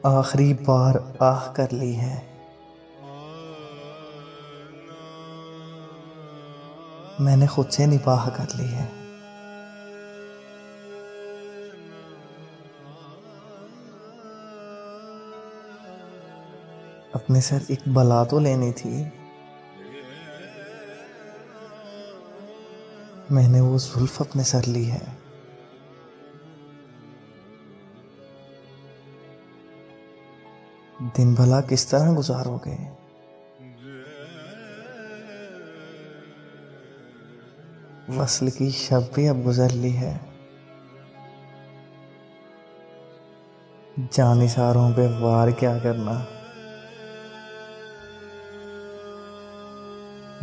आखिरी बार आह कर ली है। मैंने खुद से निबाह कर ली है। अपने सर एक बला तो लेनी थी। मैंने वो जुल्फ अपने सर ली है। दिन भला किस तरह गुजारोगे? वस्ल की शब भी अब गुजर ली है। जानिसारों पे वार क्या करना।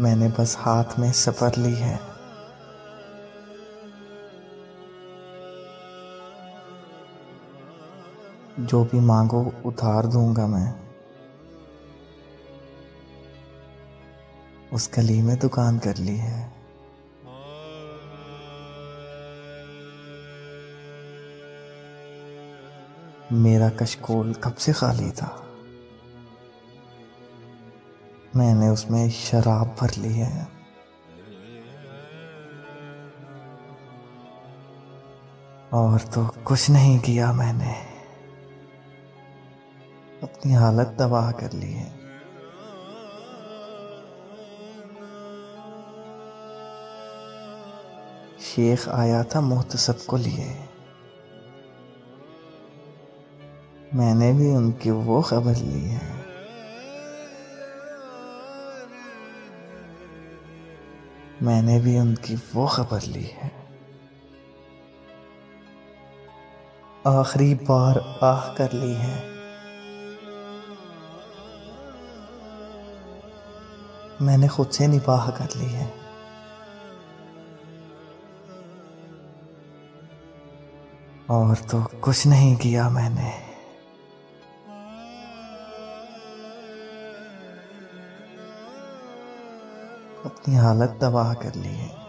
मैंने बस हाथ में सपर ली है। जो भी मांगो उधार दूंगा मैं। उस गली में दुकान कर ली है। मेरा कशकोल कब से खाली था। मैंने उसमें शराब भर ली है। और तो कुछ नहीं किया मैंने। अपनी हालत तबाह कर ली है। शेख आया था मोहतसब को लिए। मैंने भी उनकी वो खबर ली है। मैंने भी उनकी वो खबर ली है। आखिरी बार आह कर ली है। मैंने खुद से निबाह कर ली है। और तो कुछ नहीं किया मैंने। अपनी हालत तबाह कर ली है।